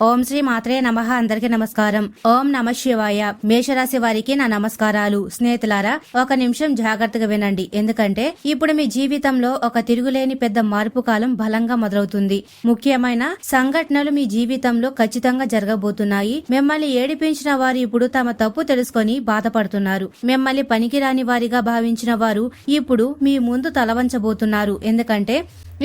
ఓం శ్రీ మాత్రే నమః. అందరికీ నమస్కారం. ఓం నమ శివాయ. మేషరాశి వారికి నా నమస్కారాలు. స్నేహితులారా, ఒక నిమిషం జాగ్రత్తగా వినండి. ఎందుకంటే ఇప్పుడు మీ జీవితంలో ఒక తిరుగులేని పెద్ద మార్పు కాలం బలంగా మొదలవుతుంది. ముఖ్యమైన సంఘటనలు మీ జీవితంలో ఖచ్చితంగా జరగబోతున్నాయి. మిమ్మల్ని ఏడిపించిన వారు ఇప్పుడు తమ తప్పు తెలుసుకొని బాధపడుతున్నారు. మిమ్మల్ని పనికిరాని వారిగా భావించిన వారు ఇప్పుడు మీ ముందు తలవంచబోతున్నారు. ఎందుకంటే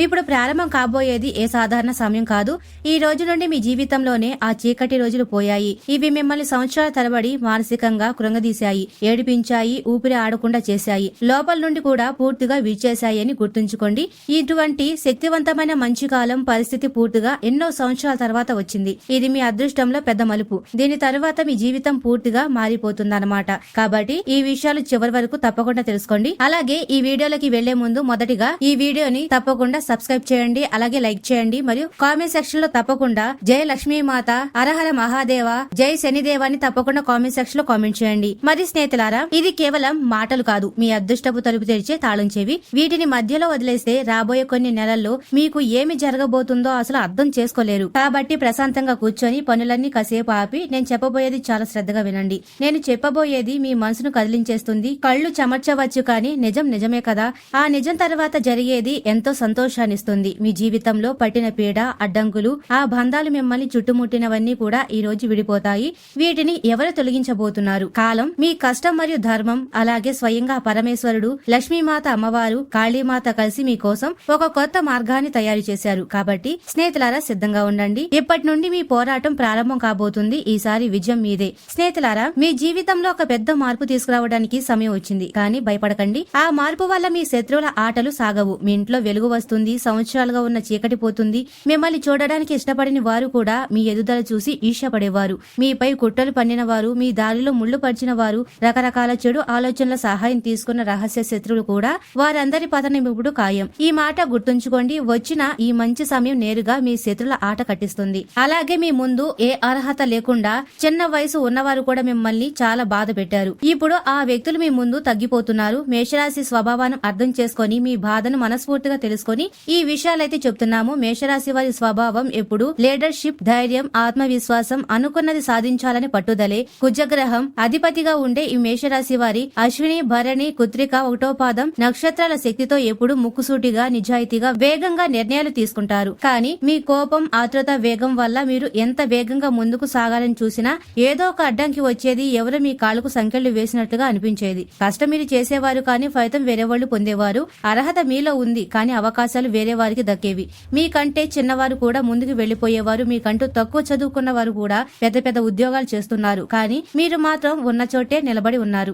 ఇప్పుడు ప్రారంభం కాబోయేది ఏ సాధారణ సమయం కాదు. ఈ రోజు నుండి మీ జీవితంలోనే ఆ చీకటి రోజులు పోయాయి. ఇవి మిమ్మల్ని సంవత్సరాల తరబడి మానసికంగా కృంగదీశాయి, ఏడిపించాయి, ఊపిరి ఆడకుండా చేశాయి, లోపల నుండి కూడా పూర్తిగా విడిచేశాయి అని గుర్తుంచుకోండి. ఇటువంటి శక్తివంతమైన మంచి కాలం పరిస్థితి పూర్తిగా ఎన్నో సంవత్సరాల తర్వాత వచ్చింది. ఇది మీ అదృష్టంలో పెద్ద మలుపు. దీని తరువాత మీ జీవితం పూర్తిగా మారిపోతుందన్నమాట. కాబట్టి ఈ విషయాలు చివరి వరకు తప్పకుండా తెలుసుకోండి. అలాగే ఈ వీడియోలోకి వెళ్లే ముందు మొదటిగా ఈ వీడియోని తప్పకుండా సబ్స్క్రైబ్ చేయండి, అలాగే లైక్ చేయండి, మరియు కామెంట్ సెక్షన్ లో తప్పకుండా జై లక్ష్మీ మాత, హరహర మహాదేవ, జై శనిదేవ అని తప్పకుండా కామెంట్ సెక్షన్ లో కామెంట్ చేయండి. మరి స్నేహితులారా, ఇది కేవలం మాటలు కాదు, మీ అదృష్టపు తలుపు తెరిచే తాళం చెవి. వీటిని మధ్యలో వదిలేస్తే రాబోయే కొన్ని నెలల్లో మీకు ఏమి జరగబోతుందో అసలు అర్థం చేసుకోలేరు. కాబట్టి ప్రశాంతంగా కూర్చొని పనులన్నీ కాసేపు ఆపి నేను చెప్పబోయేది చాలా శ్రద్ధగా వినండి. నేను చెప్పబోయేది మీ మనసును కదిలించేస్తుంది. కళ్ళు చెమర్చవచ్చు, కానీ నిజం నిజమే కదా. ఆ నిజం తర్వాత జరిగేది ఎంతో సంతోషాన్నిస్తుంది. మీ జీవితంలో పట్టిన పీడ, అడ్డంకులు, ఆ బంధాలు మిమ్మల్ని చుట్టుముట్టినవన్నీ కూడా ఈ రోజు విడిపోతాయి. వీటిని ఎవరు తొలగించబోతున్నారు? కాలం, మీ కష్టం మరియు ధర్మం, అలాగే స్వయంగా పరమేశ్వరుడు, లక్ష్మీమాత అమ్మవారు, కాళీమాత కలిసి మీకోసం ఒక కొత్త మార్గాన్ని తయారు చేశారు. కాబట్టి స్నేహితులారా, సిద్ధంగా ఉండండి. ఇప్పటి నుండి మీ పోరాటం ప్రారంభం కాబోతుంది. ఈసారి విజయం మీదే. స్నేహితులారా, మీ జీవితంలో ఒక పెద్ద మార్పు తీసుకురావడానికి సమయం వచ్చింది. కానీ భయపడకండి. ఆ మార్పు వల్ల మీ శత్రువుల ఆటలు సాగవు. మీ ఇంట్లో వెలుగు వస్తుంది. సంవత్సరాలుగా ఉన్న చీకటి పోతుంది. మిమ్మల్ని చూడడానికి ఇష్టపడిన వారు కూడా మీ ఎదుగుదల చూసి ఈర్ష్యపడేవారు. మీపై కుట్రలు పన్నిన వారు, మీ దారిలో ముళ్లు పరిచిన వారు, రకరకాల చెడు ఆలోచనల సహాయం తీసుకున్న రహస్య శత్రువులు కూడా, వారందరి పతనం ఇప్పుడు ఖాయం. ఈ మాట గుర్తుంచుకోండి. వచ్చిన ఈ మంచి సమయం నేరుగా మీ శత్రుల ఆట కట్టిస్తుంది. అలాగే మీ ముందు ఏ అర్హత లేకుండా చిన్న వయసు ఉన్నవారు కూడా మిమ్మల్ని చాలా బాధ పెట్టారు. ఇప్పుడు ఆ వ్యక్తులు మీ ముందు తగ్గిపోతున్నారు. మేషరాశి స్వభావాన్ని అర్థం చేసుకొని మీ బాధను మనస్ఫూర్తిగా తెలుసుకొని ఈ విషయాలైతే చెప్తున్నాము. మేషరాశి వారి స్వభావం ఎప్పుడు లీడర్షిప్, ధైర్యం, ఆత్మవిశ్వాసం, అనుకున్నది సాధించాలని పట్టుదలే. కుజగ్రహం అధిపతిగా ఉండే ఈ మేషరాశి వారి అశ్విని, భరణి, కృత్తిక, ఒకటో పాదం నక్షత్రాల శక్తితో ఎప్పుడు ముక్కుసూటిగా, నిజాయితీగా, వేగంగా నిర్ణయాలు తీసుకుంటారు. కానీ మీ కోపం, ఆతృత, వేగం వల్ల మీరు ఎంత వేగంగా ముందుకు సాగాలని చూసినా ఏదో ఒక అడ్డంకి వచ్చేది. ఎవరు మీ కాళ్ళకు సంకెళ్లు వేసినట్లుగా అనిపించేది. కష్టం మీరు చేసేవారు, కానీ ఫలితం వేరే వాళ్లు పొందేవారు. అర్హత మీలో ఉంది, కానీ అవకాశాలు వేరే వారికి దక్కేవి. మీకంటే చిన్నవారు కూడా ముందుకు వెళ్లిపోయేవారు. మీకంటూ తక్కువ చదువుకున్న వారు కూడా పెద్ద పెద్ద ఉద్యోగాలు చేస్తున్నారు. కానీ మీరు మాత్రం ఉన్న చోటే నిలబడి ఉన్నారు.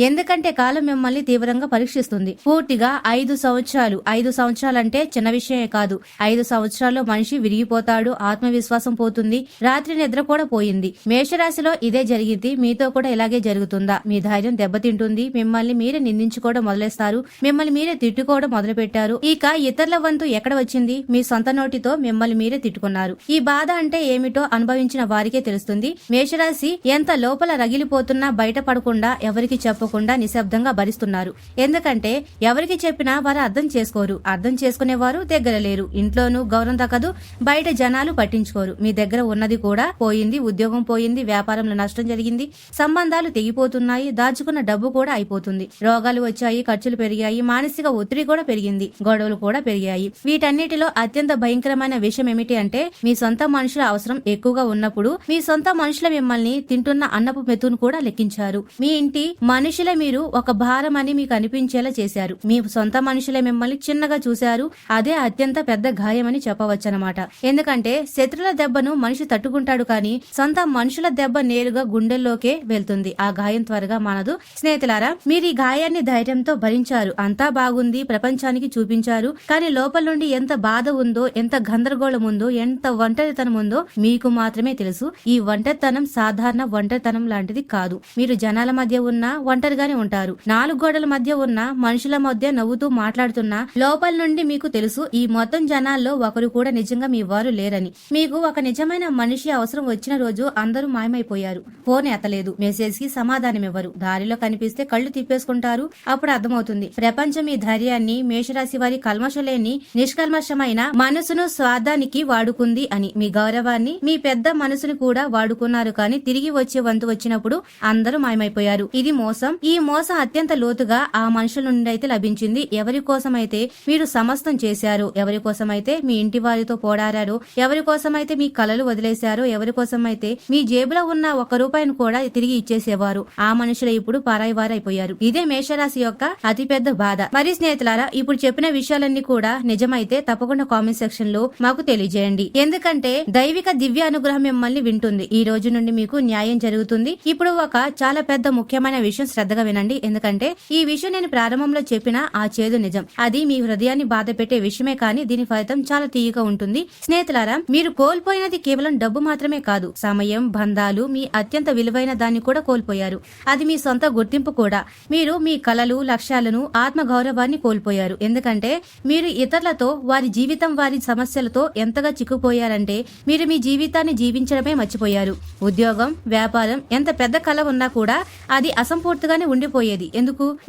ఎందుకంటే కాలం మిమ్మల్ని తీవ్రంగా పరీక్షిస్తుంది. పూర్తిగా 5 సంవత్సరాలు. 5 సంవత్సరాలంటే చిన్న విషయమే కాదు. 5 సంవత్సరాల్లో మనిషి విరిగిపోతాడు. ఆత్మవిశ్వాసం పోతుంది. రాత్రి నిద్ర కూడా పోయింది. మేషరాశిలో ఇదే జరిగింది. మీతో కూడా ఇలాగే జరుగుతుందా? మీ ధైర్యం దెబ్బతింటుంది. మిమ్మల్ని మీరే నిందించుకోవడం మొదలేస్తారు. మిమ్మల్ని మీరే తిట్టుకోవడం మొదలు పెట్టారు. ఇక ఇతరుల వంతు ఎక్కడ వచ్చింది? మీ సొంత నోటితో మిమ్మల్ని మీరే తిట్టుకున్నారు. ఈ బాధ అంటే ఏమిటో అనుభవించిన వారికే తెలుస్తుంది. మేషరాశి ఎంత లోపల రగిలిపోతున్నా బయటపడకుండా, ఎవరికి చెప్పకుండా నిశ్శబ్దంగా భరిస్తున్నారు. ఎందుకంటే ఎవరికి చెప్పినా వారు అర్థం చేసుకోరు. అర్థం చేసుకునేవారు దగ్గర లేరు. ఇంట్లోనూ గౌరవం దక్కదు, బయట జనాలు పట్టించుకోరు. మీ దగ్గర ఉన్నది కూడా పోయింది. ఉద్యోగం పోయింది, వ్యాపారంలో నష్టం జరిగింది, సంబంధాలు తెగిపోతున్నాయి, దాచుకున్న డబ్బు కూడా అయిపోతుంది. రోగాలు వచ్చాయి, ఖర్చులు పెరిగాయి, మానసిక ఒత్తిడి కూడా పెరిగింది, గొడవలు కూడా పెరిగాయి. వీటన్నిటిలో అత్యంత భయంకరమైన విషయం ఏమిటి అంటే, మీ సొంత మనుషుల అవసరం ఎక్కువగా ఉన్నప్పుడు మీ సొంత మనుషుల మిమ్మల్ని తింటున్న అన్నపు మెతును కూడా లెక్కించారు. మీ ఇంటి మనుషులే మీరు ఒక భారం అని మీకు అనిపించేలా చేశారు. మీ సొంత మనుషులే మిమ్మల్ని చిన్నగా చూశారు. అదే అత్యంత పెద్ద గాయమని చెప్పవచ్చనమాట. ఎందుకంటే శత్రుల దెబ్బను మనిషి తట్టుకుంటాడు, కానీ సొంత మనుషుల దెబ్బ నేరుగా గుండెల్లోకే వెళ్తుంది. ఆ గాయం త్వరగా మానదు. స్నేహితులారా, మీరు ఈ గాయాన్ని ధైర్యంతో భరించారు. అంతా బాగుంది, ప్రపంచానికి చూపించారు. కానీ లోపల నుండి ఎంత బాధ ఉందో, ఎంత గందరగోళం ఉందో, ఎంత ఒంటరితనం ఉందో మీకు మాత్రమే తెలుసు. ఈ ఒంటరితనం సాధారణ ఒంటరితనం లాంటిది కాదు. మీరు జనాల మధ్య ఉన్నా ఒంటరిగానే ఉంటారు. 4 గోడల మధ్య ఉన్న మనుషుల మధ్య నవ్వుతూ మాట్లాడుతున్నా లోపల నుండి మీకు తెలుసు, ఈ మొత్తం జనాల్లో ఒకరు కూడా నిజంగా మీ వారు లేరని. మీకు ఒక నిజమైన మనిషి అవసరం వచ్చిన రోజు అందరూ మాయమైపోయారు. ఫోన్ ఎత్తలేదు, మెసేజ్ కి సమాధానం ఇవ్వరు, దారిలో కనిపిస్తే కళ్ళు తిప్పేసుకుంటారు. అప్పుడు అర్థమవుతుంది ప్రపంచం మీ ధైర్యాన్ని, మేషరాశి వారి కల్మష లేని నిష్కల్మషమైన మనసును స్వార్థానికి వాడుకుంది అని. మీ గౌరవాన్ని, మీ పెద్ద మనసును కూడా వాడుకున్నారు, కానీ తిరిగి వచ్చే వంతు వచ్చినప్పుడు అందరూ మాయమైపోయారు. ఇది మోసం. ఈ మోసం అత్యంత లోతుగా ఆ మనుషుల నుండి అయితే లభించింది. ఎవరి కోసమైతే మీరు సమస్తం చేశారు, ఎవరి కోసమైతే మీ ఇంటి వారితో పోరాడారు, ఎవరి కోసమైతే మీ కలలు వదిలేశారు, ఎవరి కోసమైతే మీ జేబులో ఉన్న 1 రూపాయిని కూడా తిరిగి ఇచ్చేసేవారు, ఆ మనుషులు ఇప్పుడు పారాయి వారైపోయారు. ఇదే మేషరాశి యొక్క అతిపెద్ద బాధ. మరి స్నేహితులారా, ఇప్పుడు చెప్పిన విషయాలన్నీ కూడా నిజమైతే తప్పకుండా కామెంట్ సెక్షన్ లో మాకు తెలియజేయండి. ఎందుకంటే దైవిక దివ్య అనుగ్రహం మిమ్మల్ని వింటుంది. ఈ రోజు నుండి మీకు న్యాయం జరుగుతుంది. ఇప్పుడు ఒక చాలా పెద్ద ముఖ్యమైన విషయం శ్రద్ధగా వినండి. ఎందుకంటే ఈ విషయం నేను ప్రారంభంలో చెప్పిన ఆ చేదు నిజం. అది మీ హృదయాన్ని బాధ పెట్టే విషయమే, కానీ దీని ఫలితం చాలా తీయగా ఉంటుంది. స్నేహితులారా, మీరు కోల్పోయినది కేవలం డబ్బు మాత్రమే కాదు, సమయం, బంధాలు, మీ అత్యంత విలువైన దాన్ని కూడా కోల్పోయారు. అది మీ సొంత గుర్తింపు కూడా. మీరు మీ కలలు, లక్ష్యాలను, ఆత్మ గౌరవాన్ని కోల్పోయారు. ఎందుకంటే మీరు ఇతరులతో, వారి జీవితం, వారి సమస్యలతో ఎంతగా చిక్కుపోయారంటే మీరు మీ జీవితాన్ని జీవించడమే మర్చిపోయారు. ఉద్యోగం, వ్యాపారం ఎంత పెద్ద కల ఉన్నా కూడా అది అసంపూర్తిగానే ఉండిపోయేది.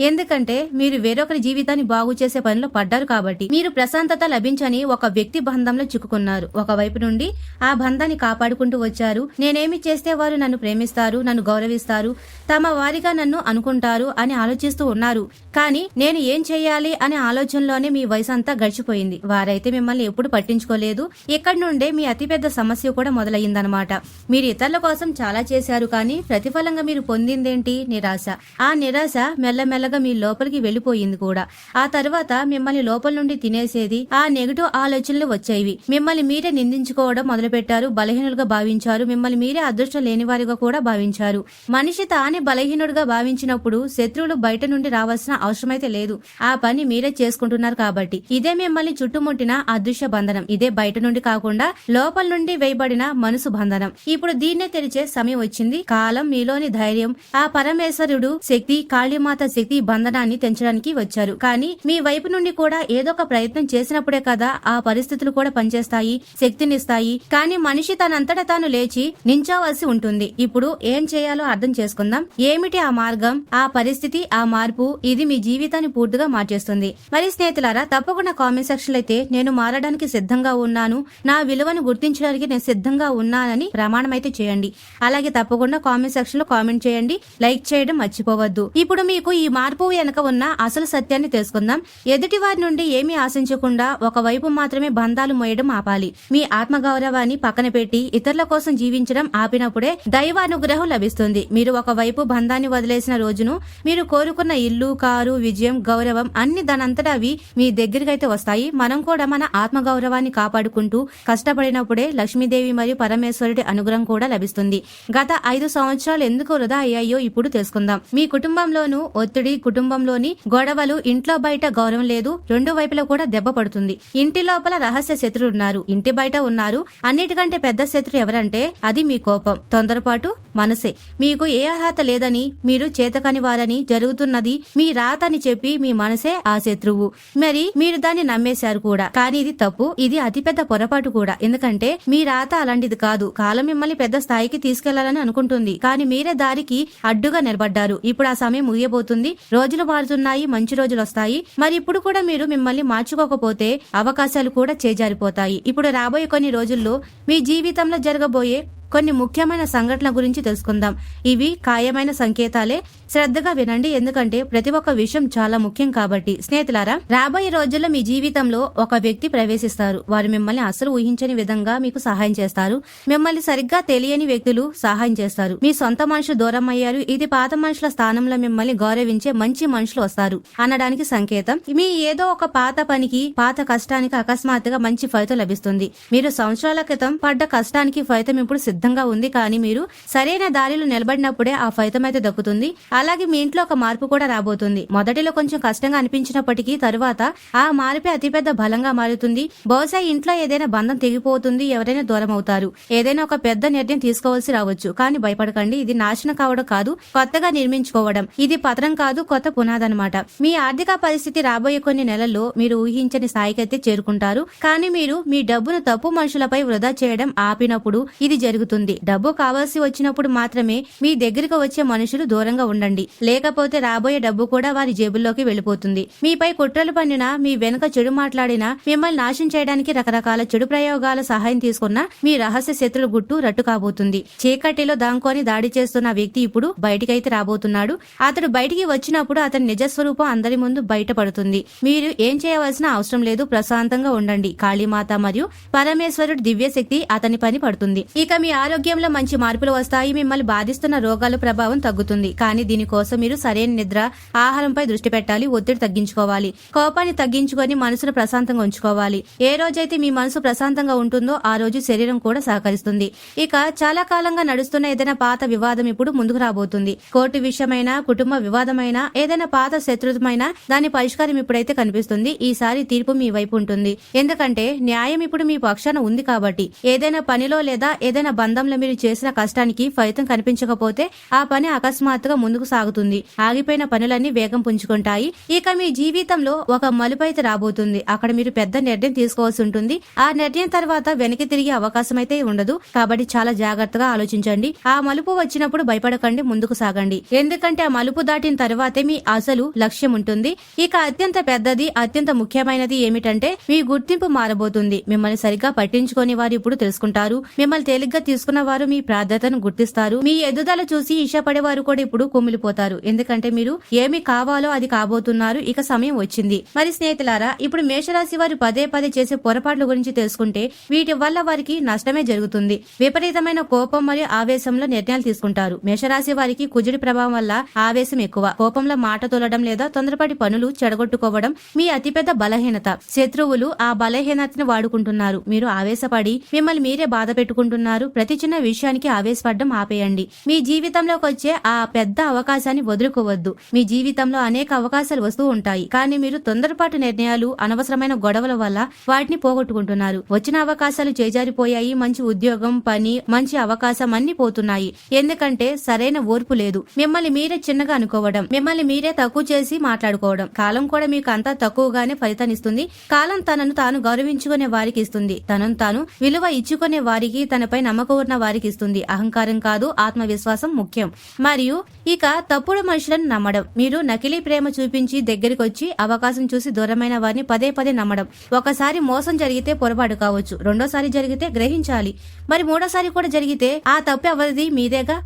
ఎందుకంటే మీరు వేరొకరి జీవితాన్ని బాగు చేసే పనిలో పడ్డారు కాబట్టి. మీరు ప్రశాంతత లభించని ఒక వ్యక్తి బంధంలో చిక్కుకున్నారు. ఒకవైపు నుండి ఆ బంధాన్ని కాపాడుకుంటూ వచ్చారు. నేనేమి చేస్తే వారు నన్ను ప్రేమిస్తారు, నన్ను గౌరవిస్తారు, తమ వారిగా నన్ను అనుకుంటారు అని ఆలోచిస్తూ ఉన్నారు. కానీ నేను ఏం చేయాలి అనే ఆలోచనలోనే మీ వయసు అంతా గడిచిపోయింది. వారైతే మిమ్మల్ని ఎప్పుడు పట్టించుకోలేదు. ఇక్కడి నుండే మీ అతిపెద్ద సమస్య కూడా మొదలయ్యిందనమాట. మీరు ఇతరుల కోసం చాలా చేశారు, కానీ ప్రతిఫలంగా మీరు పొందిందేంటి? నిరాశ. ఆ నిరాశ మెల్లమెల్లగా మీ లోపలికి వెళ్లిపోయింది కూడా. ఆ తర్వాత మిమ్మల్ని లోపల నుండి తినేసేది ఆ నెగటివ్ ఆలోచనలు వచ్చేవి. మిమ్మల్ని మీరే నిందించుకోవడం మొదలుపెట్టారు, బలహీనులుగా భావించారు, మిమ్మల్ని మీరే అదృష్టం లేనివారిగా కూడా భావించారు. మనిషి తానే బలహీనుడిగా భావించినప్పుడు శత్రువులు బయట నుండి రావాల్సిన అవసరమైతే లేదు. ఆ పని మీరే చేసుకుంటున్నారు కాబట్టి. ఇదే మిమ్మల్ని చుట్టుముట్టిన అదృశ్య బంధనం. ఇదే బయట నుండి కాకుండా లోపల నుండి వేయబడిన మనసు బంధనం. ఇప్పుడు దీన్నే తెరిచే సమయం వచ్చింది. కాలం, మీలోని ధైర్యం, ఆ పరమేశ్వరుడు శక్తి, కాళీమాత శక్తి బంధనాన్ని తెంచడానికి వచ్చారు. కానీ మీ వైపు నుండి కూడా ఏదో ఒక ప్రయత్నం చేసినప్పుడే కదా ఆ పరిస్థితులు కూడా పనిచేస్తాయి, శక్తినిస్తాయి. కానీ మనిషి తనంతటా తాను లేచి నించోవలసి ఉంటుంది. ఇప్పుడు ఏం చేయాలో అర్థం చేసుకుందాం. ఏమిటి ఆ మార్గం, ఆ పరిస్థితి, ఆ మార్పు? ఇది మీ జీవితాన్ని పూర్తిగా మార్చేస్తుంది. మరి స్నేహితులారా, తప్పకుండా కామెంట్ సెక్షన్ అయితే నేను మారడానికి సిద్ధంగా ఉన్నాను, నా విలువను గుర్తించడానికి నేను సిద్ధంగా ఉన్నానని ప్రమాణం అయితే చేయండి. అలాగే తప్పకుండా కామెంట్ సెక్షన్ లో కామెంట్ చేయండి, లైక్ చేయడం మర్చిపోవద్దు. ఇప్పుడు మీకు ఈ మార్పు వెనక ఉన్న అసలు సత్యాన్ని తెలుసుకుందాం. ఎదుటి వారి నుండి ఏమీ ఆశించకుండా ఒకవైపు మాత్రమే బంధాలు మోయడం ఆపాలి. మీ ఆత్మగౌరవాన్ని పక్కన పెట్టి ఇతరుల కోసం జీవించడం ఆపినప్పుడే దైవ అనుగ్రహం లభిస్తుంది. మీరు ఒకవైపు బంధాన్ని వదిలేసిన రోజును మీరు కోరుకున్న ఇల్లు, కారు, విజయం, గౌరవం అన్ని దానంతటా అవి మీ దగ్గరికైతే వస్తాయి. మనం కూడా మన ఆత్మగౌరవాన్ని కాపాడుకుంటూ కష్టపడినప్పుడే లక్ష్మీదేవి మరియు పరమేశ్వరుడి అనుగ్రహం కూడా లభిస్తుంది. గత 5 సంవత్సరాలు ఎందుకు వృధా అయ్యాయో ఇప్పుడు తెలుసుకుందాం. మీ కుటుంబంలోనూ ఒత్తిడి, కుటుంబంలోని గొడవలు, ఇంట్లో బయట గౌరవం లేదు, 2 వైపులా కూడా దెబ్బ పడుతుంది. ఇంటి లోపల రహస్య శత్రులు ఉన్నారు, ఇంటి బయట ఉన్నారు. అన్నిటికంటే పెద్ద శత్రు ఎవరంటే అది మీ కోపం, తొందరపాటు మనసే. మీకు ఏ అర్హత లేదని, మీరు చేతకాని వారని, జరుగుతున్నది మీ రాత అని చెప్పి మీ మనసే ఆ శత్రువు. మరి మీరు దాన్ని నమ్మేశారు కూడా. కానీ ఇది తప్పు, ఇది అతిపెద్ద పొరపాటు కూడా. ఎందుకంటే మీ రాత అలాంటిది కాదు. కాలం మిమ్మల్ని పెద్ద స్థాయికి తీసుకెళ్లాలని అనుకుంటుంది, కానీ మీరే దారికి అడ్డుగా నిలబడ్డారు. ఇప్పుడు ఆ సమయం ముగియబోతుంది. రోజులు మారుతున్నాయి, మంచి రోజులు వస్తాయి. మరి ఇప్పుడు కూడా మీరు మిమ్మల్ని మార్చుకోకపోతే అవకాశాలు కూడా చేజారిపోతాయి. ఇప్పుడు రాబోయే కొన్ని రోజుల్లో మీ జీవితంలో జరగబోయే కొన్ని ముఖ్యమైన సంఘటనల గురించి తెలుసుకుందాం. ఇవి ఖాయమైన సంకేతాలే. శ్రద్ధగా వినండి, ఎందుకంటే ప్రతి ఒక్క విషయం చాలా ముఖ్యం కాబట్టి. స్నేహితులారా, రాబోయే రోజుల్లో మీ జీవితంలో ఒక వ్యక్తి ప్రవేశిస్తారు. వారు మిమ్మల్ని అసలు ఊహించని విధంగా మీకు సహాయం చేస్తారు. మిమ్మల్ని సరిగ్గా తెలియని వ్యక్తులు సహాయం చేస్తారు. మీ సొంత మనుషులు దూరం అయ్యారు. ఇది పాత మనుషుల స్థానంలో మిమ్మల్ని గౌరవించే మంచి మనుషులు వస్తారు అనడానికి సంకేతం. మీ ఏదో ఒక పాత పనికి, పాత కష్టానికి అకస్మాత్తుగా మంచి ఫలితం లభిస్తుంది. మీరు సంవత్సరాల క్రితం పడ్డ కష్టానికి ఫలితం ఇప్పుడు సిద్ధంగా ఉంది. కానీ మీరు సరైన దారిలో నిలబడినప్పుడే ఆ ఫలితం అయితే దక్కుతుంది. అలాగే మీ ఇంట్లో ఒక మార్పు కూడా రాబోతుంది. మొదటిలో కొంచెం కష్టంగా అనిపించినప్పటికీ తరువాత ఆ మార్పే అతిపెద్ద బలంగా మారుతుంది. బహుశా ఇంట్లో ఏదైనా బంధం తెగిపోతుంది, ఎవరైనా దూరం అవుతారు, ఏదైనా ఒక పెద్ద నిర్ణయం తీసుకోవాల్సి రావచ్చు. కానీ భయపడకండి, ఇది నాశనం కావడం కాదు, కొత్తగా నిర్మించుకోవడం. ఇది పతనం కాదు, కొత్త పునాది అన్నమాట. మీ ఆర్థిక పరిస్థితి రాబోయే కొన్ని నెలల్లో మీరు ఊహించని స్థాయికైతే చేరుకుంటారు. కానీ మీరు మీ డబ్బును తప్పు మనుషులపై వృధా చేయడం ఆపినప్పుడు ఇది జరుగుతుంది. అవుతుంది. డబ్బు కావాల్సి వచ్చినప్పుడు మాత్రమే మీ దగ్గరికి వచ్చే మనుషులు దూరంగా ఉండండి, లేకపోతే రాబోయే డబ్బు కూడా వారి జేబుల్లోకి వెళ్లిపోతుంది. మీపై కుట్రలు పన్నినా, మీ వెనుక చెడు మాట్లాడినా, మిమ్మల్ని నాశనం చేయడానికి రకరకాల చెడు ప్రయోగాల సహాయం తీసుకున్నా మీ రహస్య శత్రుల గుట్టు రట్టు కాబోతుంది. చీకటిలో దాంకొని దాడి చేస్తున్న వ్యక్తి ఇప్పుడు బయటికైతే రాబోతున్నాడు. అతడు బయటికి వచ్చినప్పుడు అతని నిజస్వరూపం అందరి ముందు బయటపడుతుంది. మీరు ఏం చేయవలసిన అవసరం లేదు, ప్రశాంతంగా ఉండండి. కాళీమాత మరియు పరమేశ్వరుడు దివ్యశక్తి అతని పని పడుతుంది. ఇక మీ ఆరోగ్యంలో మంచి మార్పులు వస్తాయి. మిమ్మల్ని బాధిస్తున్న రోగాల ప్రభావం తగ్గుతుంది. కానీ దీనికోసం మీరు సరైన నిద్ర, ఆహారంపై దృష్టి పెట్టాలి. ఒత్తిడి తగ్గించుకోవాలి. కోపాన్ని తగ్గించుకొని మనసును ప్రశాంతంగా ఉంచుకోవాలి. ఏ రోజైతే మీ మనసు ప్రశాంతంగా ఉంటుందో ఆ రోజు శరీరం కూడా సహకరిస్తుంది. ఇక చాలా కాలంగా నడుస్తున్న ఏదైనా పాత వివాదం ఇప్పుడు ముందుకు రాబోతుంది. కోర్టు విషయమైనా, కుటుంబ వివాదమైనా, ఏదైనా పాత శత్రుత్వమైనా దాని పరిష్కారం ఇప్పుడైతే కనిపిస్తుంది. ఈసారి తీర్పు మీ వైపు ఉంటుంది. ఎందుకంటే న్యాయం ఇప్పుడు మీ పక్షాన ఉంది కాబట్టి. ఏదైనా పనిలో లేదా ఏదైనా బంధంలో మీరు చేసిన కష్టానికి ఫలితం కనిపించకపోతే ఆ పని అకస్మాత్తుగా ముందుకు సాగుతుంది. ఆగిపోయిన పనులన్నీ వేగం పుంజుకుంటాయి. ఇక మీ జీవితంలో ఒక మలుపు అయితే రాబోతుంది. అక్కడ మీరు పెద్ద నిర్ణయం తీసుకోవాల్సి ఉంటుంది. ఆ నిర్ణయం తర్వాత వెనక్కి తిరిగే అవకాశం అయితే ఉండదు. కాబట్టి చాలా జాగ్రత్తగా ఆలోచించండి. ఆ మలుపు వచ్చినప్పుడు భయపడకండి, ముందుకు సాగండి. ఎందుకంటే ఆ మలుపు దాటిన తర్వాతే మీ అసలు లక్ష్యం ఉంటుంది. ఇక అత్యంత పెద్దది, అత్యంత ముఖ్యమైనది ఏమిటంటే మీ గుర్తింపు మారబోతుంది. మిమ్మల్ని సరిగ్గా పట్టించుకొని వారు ఇప్పుడు తెలుసుకుంటారు. మిమ్మల్ని తేలిగ్గా తీసుకున్న వారు మీ ప్రాధాన్యతను గుర్తిస్తారు. మీ ఎదుగుదల చూసి ఇష్టపడే వారు కూడా ఇప్పుడు కుమిలిపోతారు. ఎందుకంటే మీరు ఏమి కావాలో అది కాబోతున్నారు. ఇక సమయం వచ్చింది. మరి స్నేహితులారా, ఇప్పుడు మేషరాశి వారు పదే పదే చేసే పొరపాట్ల గురించి తెలుసుకుంటే వీటి వల్ల వారికి నష్టమే జరుగుతుంది. విపరీతమైన కోపం మరియు ఆవేశంలో నిర్ణయాలు తీసుకుంటారు. మేషరాశి వారికి కుజుడి ప్రభావం వల్ల ఆవేశం ఎక్కువ. కోపంలో మాట తోలడం లేదా తొందరపాటి పనులు చెడగొట్టుకోవడం మీ అతిపెద్ద బలహీనత. శత్రువులు ఆ బలహీనతను వాడుకుంటున్నారు. మీరు ఆవేశపడి మిమ్మల్ని మీరే బాధ పెట్టుకుంటున్నారు. ప్రతి చిన్న విషయానికి ఆవేశపడడం ఆపేయండి. మీ జీవితంలోకి వచ్చే ఆ పెద్ద అవకాశాన్ని వదులుకోవద్దు. మీ జీవితంలో అనేక అవకాశాలు వస్తూ ఉంటాయి. కానీ మీరు తొందరపాటు నిర్ణయాలు, అనవసరమైన గొడవల వల్ల వాటిని పోగొట్టుకుంటున్నారు. వచ్చిన అవకాశాలు చేజారిపోయాయి. మంచి ఉద్యోగం, పని, మంచి అవకాశం అన్ని పోతున్నాయి. ఎందుకంటే సరైన ఓర్పు లేదు. మిమ్మల్ని మీరే చిన్నగా అనుకోవడం, మిమ్మల్ని మీరే తక్కువ చేసి మాట్లాడుకోవడం. కాలం కూడా మీకు అంతా తక్కువగానే ఫలితాన్నిస్తుంది. కాలం తనను తాను గౌరవించుకునే వారికి ఇస్తుంది. తనను తాను విలువ ఇచ్చుకునే వారికి, తనపై నమ్మకం ఉన్న వారికి ఇస్తుంది. అహంకారం కాదు, ఆత్మవిశ్వాసం ముఖ్యం. మరియు ఇక తప్పుడు మనుషులను నమ్మడం. మీరు నకిలీ ప్రేమ చూపించి దగ్గరికి వచ్చి అవకాశం చూసి దూరమైన వారిని పదే పదే నమ్మడం. ఒకసారి మోసం జరిగితే పొరపాటు కావచ్చు, రెండోసారి జరిగితే గ్రహించాలి, మరి మూడోసారి కూడా జరిగితే ఆ తప్పు ఎవరిది? మీదేగా.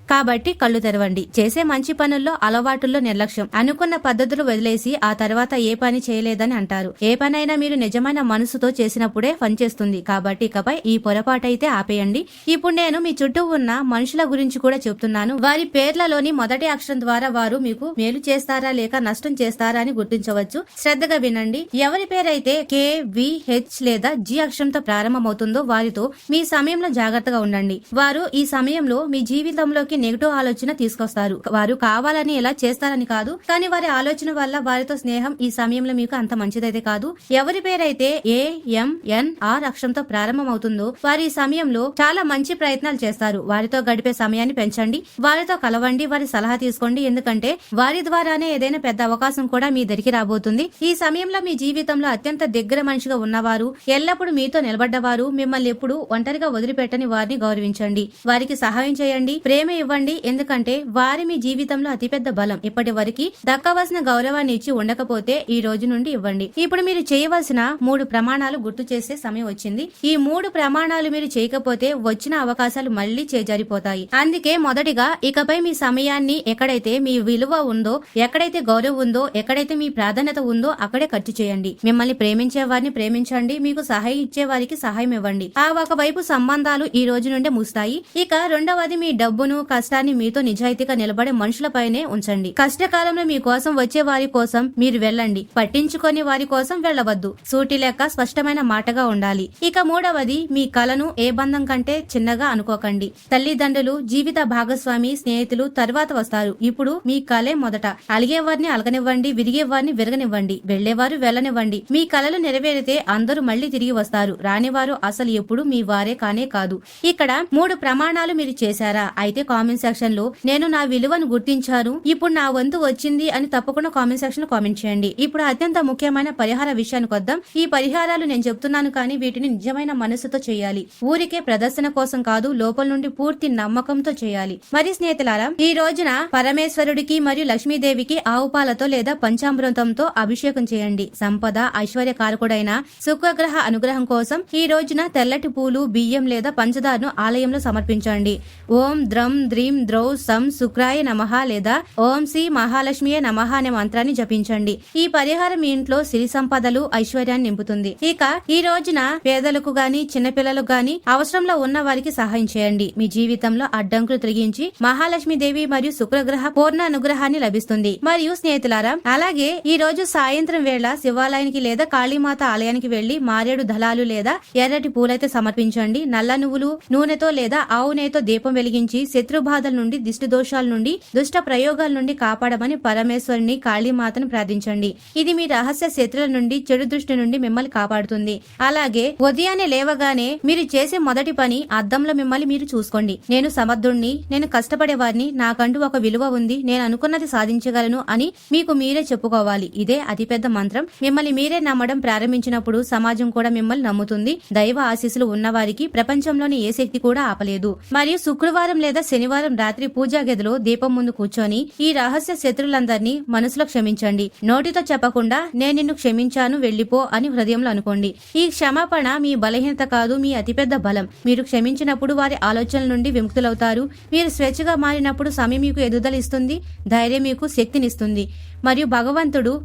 కాబట్టి కళ్ళు తెరవండి. చేసే మంచి పనుల్లో, అలవాటుల్లో నిర్లక్ష్యం. అనుకున్న పద్ధతులు వదిలేసి ఆ తర్వాత ఏ పని చేయలేదని అంటారు. ఏ పనైనా మీరు నిజమైన మనసుతో చేసినప్పుడే పనిచేస్తుంది. కాబట్టి ఇకపై ఈ పొరపాటైతే ఆపేయండి. ఇప్పుడు నేను మీ చుట్టూ ఉన్న మనుషుల గురించి కూడా చెప్తున్నాను. వారి పేర్లలోని మొదటి అక్షరం ద్వారా వారు మీకు మేలు చేస్తారా లేక నష్టం చేస్తారా అని గుర్తించవచ్చు. శ్రద్ధగా వినండి. ఎవరి పేరైతే కే, వి, హెచ్ లేదా జి అక్షరంతో ప్రారంభమవుతుందో వారితో మీ సమయంలో జాగ్రత్తగా ఉండండి. వారు ఈ సమయంలో మీ జీవితంలోకి నెగిటివ్ ఆలోచన తీసుకొస్తారు. వారు కావాలని ఎలా చేస్తారని కాదు, కానీ వారి ఆలోచన వల్ల వారితో స్నేహం ఈ సమయంలో మీకు అంత మంచిదైతే కాదు. ఎవరి పేరైతే ఏ, ఎం, ఎన్, ఆర్ అక్షరంతో ప్రారంభం అవుతుందో వారి ఈ సమయంలో చాలా మంచి ప్రయత్నాలు చేస్తారు. వారితో గడిపే సమయాన్ని పెంచండి. వారితో కలవండి, వారి సలహా తీసుకోండి. ఎందుకంటే వారి ద్వారానే ఏదైనా పెద్ద అవకాశం కూడా మీ దగ్గరికి రాబోతుంది. ఈ సమయంలో మీ జీవితంలో అత్యంత దగ్గర మనిషిగా ఉన్నవారు, ఎల్లప్పుడూ మీతో నిలబడ్డవారు, మిమ్మల్ని ఎప్పుడు ఒంటరిగా వదిలిపెట్టని వారిని గౌరవించండి. వారికి సహాయం చేయండి, ప్రేమ ఇవ్వండి. ఎందుకంటే వారి మీ జీవితంలో అతిపెద్ద బలం. ఇప్పటి వరకు దక్కవలసిన గౌరవాన్ని ఇచ్చి ఉండకపోతే ఈ రోజు నుండి ఇవ్వండి. ఇప్పుడు మీరు చేయవలసిన 3 ప్రమాణాలు గుర్తు చేసే సమయం వచ్చింది. ఈ 3 ప్రమాణాలు మీరు చేయకపోతే వచ్చిన అవకాశాలు మళ్లీ చేజారిపోతాయి. అందుకే మొదటిగా ఇకపై మీ సమయాన్ని ఎక్కడైతే మీ విలువ ఉందో, ఎక్కడైతే గౌరవం ఉందో, ఎక్కడైతే మీ ప్రాధాన్యత ఉందో అక్కడే ఖర్చు చేయండి. మిమ్మల్ని ప్రేమించే వారిని ప్రేమించండి. మీకు సహాయం ఇచ్చే వారికి సహాయం ఇవ్వండి. ఆ ఒకవైపు సంబంధాలు ఈ రోజు నుండే ముస్తాయి. ఇక రెండవది మీ డబ్బును, కష్టాన్ని మీతో నిజాయితీగా నిలబడే మనుషులపైనే ఉంచండి. కష్టకాలంలో మీ కోసం వచ్చే వారి కోసం మీరు వెళ్ళండి, పట్టించుకొని వారి కోసం వెళ్ళవద్దు. సూటి లెక్క స్పష్టమైన మాటగా ఉండాలి. ఇక మూడవది మీ కలను ఏ బంధం కంటే చిన్నగా అనుకోకండి. తల్లిదండ్రులు, జీవిత భాగస్వామి, స్నేహితులు తర్వాత వస్తారు. ఇప్పుడు మీ కలే మొదట. అలిగేవారిని అలగనివ్వండి, విరిగేవారిని విరగనివ్వండి, వెళ్లేవారు వెళ్ళనివ్వండి. మీ కలలు నెరవేరితే అందరూ మళ్లీ తిరిగి వస్తారు. రానివారు అసలు ఎప్పుడు మీ వారే కానే కాదు. ఇక్కడ 3 ప్రమాణాలు మీరు చేశారా? అయితే కామెంట్ కామెంట్ సెక్షన్ లో నేను నా విలువను గుర్తించాను, ఇప్పుడు నా వంతు వచ్చింది అని తప్పకుండా కామెంట్ సెక్షన్ లో కామెంట్ చేయండి. ఇప్పుడు అత్యంత ముఖ్యమైన పరిహార విషయానికి వద్దాం. ఈ పరిహారాలు నేను చెప్తున్నాను కానీ వీటిని నిజమైన మనసుతో చేయాలి. ఊరికే ప్రదర్శన కోసం కాదు, లోపల నుండి పూర్తి నమ్మకంతో చేయాలి. మరి స్నేహితులారా, ఈ రోజున పరమేశ్వరుడికి మరియు లక్ష్మీదేవికి ఆవు పాలతో లేదా పంచామృతంతో అభిషేకం చేయండి. సంపద ఐశ్వర్య కారకుడైన శుక్రగ్రహ అనుగ్రహం కోసం ఈ రోజున తెల్లటి పూలు, బియ్యం లేదా పంచదారను ఆలయంలో సమర్పించండి. ఓం ద్రం ద్రీం ద్రౌ సం శుక్రాయ నమః లేదా ఓం శ్రీ మహాలక్ష్మియే నమః అనే మంత్రాన్ని జపించండి. ఈ పరిహారం మీ ఇంట్లో సిరి సంపదలు ఐశ్వర్యాన్ని నింపుతుంది. ఇక ఈ రోజున పేదలకు గాని చిన్నపిల్లలకు గాని అవసరంలో ఉన్న వారికి సహాయం చేయండి. మీ జీవితంలో అడ్డంకులు తొలగించి మహాలక్ష్మీదేవి మరియు శుక్రగ్రహ పూర్ణ అనుగ్రహాన్ని లభిస్తుంది. మరియు స్నేహితులారా, అలాగే ఈ రోజు సాయంత్రం వేళ శివాలయానికి లేదా కాళీమాత ఆలయానికి వెళ్లి మారేడు దళాలు లేదా ఎర్రటి పూలైతే సమర్పించండి. నల్ల నువ్వులు నూనెతో లేదా ఆవు నెయ్యితో దీపం వెలిగించి శత్రు బాధల నుండి, దిష్టి దోషాల నుండి, దుష్ట ప్రయోగాల నుండి కాపాడమని పరమేశ్వరుని కాళీమాతను ప్రార్థించండి. ఇది మీ రహస్య శత్రుల నుండి, చెడు దృష్టి నుండి మిమ్మల్ని కాపాడుతుంది. అలాగే ఉదయాన్నే లేవగానే మీరు చేసే మొదటి పని అద్దంలో మిమ్మల్ని మీరు చూసుకోండి. నేను సమర్థుణ్ణి, నేను కష్టపడేవారిని, నాకంటూ ఒక విలువ ఉంది, నేను అనుకున్నది సాధించగలను అని మీకు మీరే చెప్పుకోవాలి. ఇదే అతిపెద్ద మంత్రం. మిమ్మల్ని మీరే నమ్మడం ప్రారంభించినప్పుడు సమాజం కూడా మిమ్మల్ని నమ్ముతుంది. దైవ ఆశీస్సులు ఉన్నవారికి ప్రపంచంలోని ఏ శక్తి కూడా ఆపలేదు. మరియు శుక్రవారం లేదా శనివారం రాత్రి పూజా గదిలో దీపం ముందు కూర్చొని ఈ రహస్య శత్రులందరినీ మనసులో క్షమించండి. నోటితో చెప్పకుండా నేను నిన్ను క్షమించాను వెళ్ళిపో అని హృదయంలో అనుకోండి. ఈ క్షమాపణ మీ బలహీనత కాదు, మీ అతిపెద్ద బలం. మీరు క్షమించినప్పుడు వారి ఆలోచనల నుండి విముక్తులవుతారు. మీరు స్వేచ్ఛగా మారినప్పుడు సమయం మీకు ఎదుగుదల ఇస్తుంది, ధైర్యం మీకు శక్తినిస్తుంది మరియు భగవంతుడు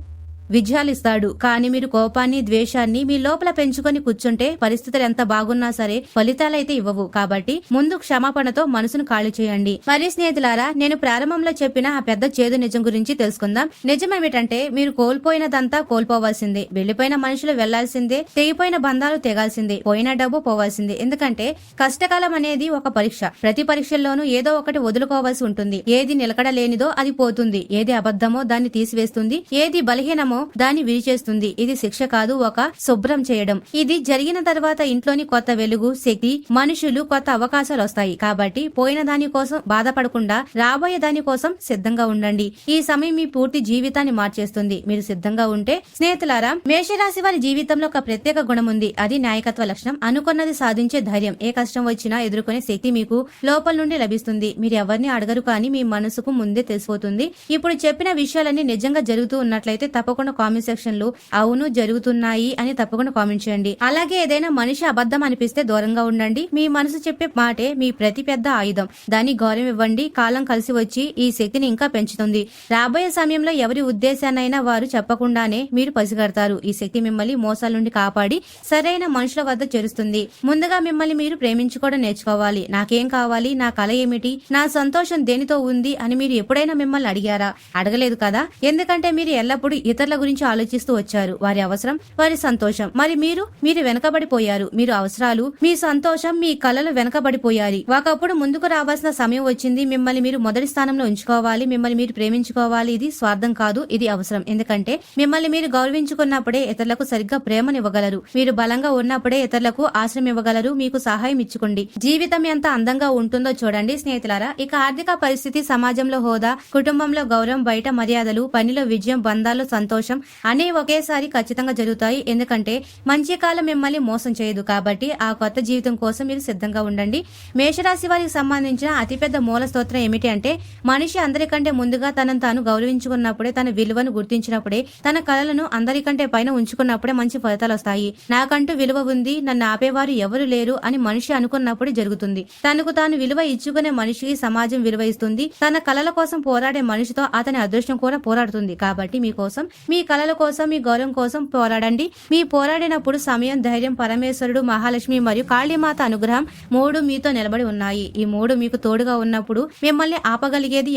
విజయాలిస్తాడు. కానీ మీరు కోపాన్ని, ద్వేషాన్ని మీ లోపల పెంచుకొని కూర్చుంటే పరిస్థితులు ఎంత బాగున్నా సరే ఫలితాలైతే ఇవ్వవు. కాబట్టి ముందు క్షమాపణతో మనసును ఖాళీ చేయండి. మరి స్నేహితులారా, నేను ప్రారంభంలో చెప్పిన ఆ పెద్ద చేదు నిజం గురించి తెలుసుకుందాం. నిజం ఏమిటంటే, మీరు కోల్పోయినదంతా కోల్పోవాల్సిందే, వెళ్లిపోయిన మనుషులు వెళ్లాల్సిందే, తెగిపోయిన బంధాలు తెగాల్సిందే, పోయిన డబ్బు పోవాల్సిందే. ఎందుకంటే కష్టకాలం అనేది ఒక పరీక్ష. ప్రతి పరీక్షల్లోనూ ఏదో ఒకటి వదులుకోవాల్సి ఉంటుంది. ఏది నిలకడ లేనిదో అది పోతుంది, ఏది అబద్ధమో దాన్ని తీసివేస్తుంది, ఏది బలహీనమో దాన్ని విరిచేస్తుంది. ఇది శిక్ష కాదు, ఒక శుభ్రం చేయడం. ఇది జరిగిన తర్వాత ఇంట్లోని కొత్త వెలుగు, శక్తి, మనుషులు, కొత్త అవకాశాలు వస్తాయి. కాబట్టి పోయిన దాని కోసం బాధపడకుండా రాబోయే దాని కోసం సిద్ధంగా ఉండండి. ఈ సమయం మీ పూర్తి జీవితాన్ని మార్చేస్తుంది. మీరు సిద్ధంగా ఉంటే స్నేహితులారా, మేషరాశి వారి జీవితంలో ఒక ప్రత్యేక గుణం ఉంది. అది నాయకత్వ లక్షణం. అనుకున్నది సాధించే ధైర్యం. ఏ కష్టం వచ్చినా ఎదుర్కొనే శక్తి మీకు లోపల నుండి లభిస్తుంది. మీరు ఎవరిని అడగరు, కానీ మీ మనసుకు ముందే తెలిసిపోతుంది. ఇప్పుడు చెప్పిన విషయాలన్నీ నిజంగా జరుగుతూ ఉన్నట్లయితే తప్పకుండా కామెంట్ సెక్షన్ లో అవును జరుగుతున్నాయి అని తప్పకుండా కామెంట్ చేయండి. అలాగే ఏదైనా మనిషి అబద్ధం అనిపిస్తే దూరంగా ఉండండి. మీ మనసు చెప్పే మాటే మీ ప్రతి పెద్ద ఆయుధం. దాన్ని గౌరవం ఇవ్వండి. కాలం కలిసి వచ్చి ఈ శక్తిని ఇంకా పెంచుతుంది. రాబోయే సమయంలో ఎవరి ఉద్దేశాన్నైనా వారు చెప్పకుండానే మీరు పసిగడతారు. ఈ శక్తి మిమ్మల్ని మోసాల నుండి కాపాడి సరైన మనుషుల వద్ద చేరుస్తుంది. ముందుగా మిమ్మల్ని మీరు ప్రేమించుకోవడం నేర్చుకోవాలి. నాకేం కావాలి, నా కళ ఏమిటి, నా సంతోషం దేనితో ఉంది అని మీరు ఎప్పుడైనా మిమ్మల్ని అడిగారా? అడగలేదు కదా. ఎందుకంటే మీరు ఎల్లప్పుడూ ఇతరుల గురించి ఆలోచిస్తూ వచ్చారు. వారి అవసరం, వారి సంతోషం. మరి మీరు వెనకబడిపోయారు. మీరు అవసరాలు, మీ సంతోషం, మీ కలలు వెనకబడిపోయారు. ఒకప్పుడు ముందుకు రావాల్సిన సమయం వచ్చింది. మిమ్మల్ని మీరు మొదటి స్థానంలో ఉంచుకోవాలి. మిమ్మల్ని మీరు ప్రేమించుకోవాలి. ఇది స్వార్థం కాదు, ఇది అవసరం. ఎందుకంటే మిమ్మల్ని మీరు గౌరవించుకున్నప్పుడే ఇతరులకు సరిగ్గా ప్రేమనివ్వగలరు. మీరు బలంగా ఉన్నప్పుడే ఇతరులకు ఆశ్రయం ఇవ్వగలరు. మీకు సహాయం ఇచ్చుకోండి. జీవితం ఎంత అందంగా ఉంటుందో చూడండి స్నేహితులారా. ఇక ఆర్థిక పరిస్థితి, సమాజంలో హోదా, కుటుంబంలో గౌరవం, బయట మర్యాదలు, పనిలో విజయం, బంధాల్లో సంతోషం అనే ఒకేసారి ఖచ్చితంగా జరుగుతాయి. ఎందుకంటే మంచి కాలం మిమ్మల్ని మోసం చేయదు. కాబట్టి ఆ కొత్త జీవితం కోసం మీరు సిద్ధంగా ఉండండి. మేషరాశి వారికి సంబంధించిన అతిపెద్ద మూల స్తోత్రం ఏమిటి అంటే, మనిషి అందరికంటే ముందుగా తనను తాను గౌరవించుకున్నప్పుడే, తన విలువను గుర్తించినప్పుడే, తన కళలను అందరికంటే పైన ఉంచుకున్నప్పుడే మంచి ఫలితాలు వస్తాయి. నాకంటూ విలువ ఉంది, నన్ను ఆపేవారు ఎవరు లేరు అని మనిషి అనుకున్నప్పుడే జరుగుతుంది. తనకు తాను విలువ ఇచ్చుకునే మనిషికి సమాజం విలువ ఇస్తుంది. తన కళల కోసం పోరాడే మనిషితో అతని అదృష్టం కూడా పోరాడుతుంది. కాబట్టి మీకోసం, మీ కళల కోసం, మీ గౌరవం కోసం పోరాడండి. మీ పోరాడినప్పుడు సమయం, ధైర్యం, పరమేశ్వరుడు, మహాలక్ష్మి మరియు కాళీమాత అనుగ్రహం మూడు మీతో నిలబడి ఉన్నాయి. ఈ మూడు మీకు తోడుగా ఉన్నప్పుడు మిమ్మల్ని ఆపగలిగేది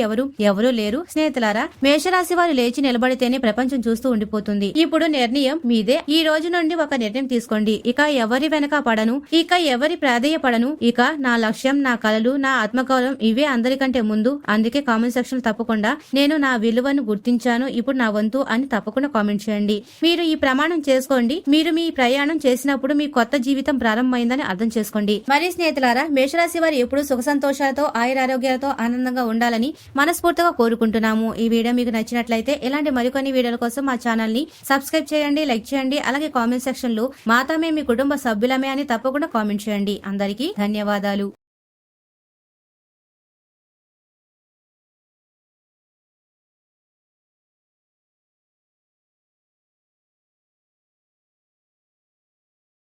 ఎవరూ లేరు. స్నేహితులారా, మేషరాశి వారు లేచి నిలబడితేనే ప్రపంచం చూస్తూ ఉండిపోతుంది. ఇప్పుడు నిర్ణయం మీదే. ఈ రోజు నుండి ఒక నిర్ణయం తీసుకోండి. ఇక ఎవరి వెనక పడను, ఇక ఎవరి ప్రాధేయపడను, ఇక నా లక్ష్యం, నా కలలు, నా ఆత్మగౌరవం ఇవే అందరికంటే ముందు. అందుకే కామెంట్ సెక్షన్ తప్పకుండా నేను నా విలువను గుర్తించాను, ఇప్పుడు నా వంతు అని తప్ప తప్పకుండా కామెంట్ చేయండి. మీరు ఈ ప్రమాణం చేసుకోండి. మీరు మీ ప్రయాణం చేసినప్పుడు మీ కొత్త జీవితం ప్రారంభమైందని అర్థం చేసుకోండి. మరి స్నేహితులారా, మేషరాశి వారు ఎప్పుడు సుఖ సంతోషాలతో ఆయురారోగ్యాలతో ఆనందంగా ఉండాలని మనస్ఫూర్తిగా కోరుకుంటున్నాము. ఈ వీడియో మీకు నచ్చినట్లయితే ఇలాంటి మరికొన్ని వీడియోల కోసం మా ఛానల్ ని సబ్స్క్రైబ్ చేయండి, లైక్ చేయండి. అలాగే కామెంట్ సెక్షన్ లో మాతమే మీ కుటుంబ సభ్యులమే అని తప్పకుండా కామెంట్ చేయండి. అందరికీ ధన్యవాదాలు.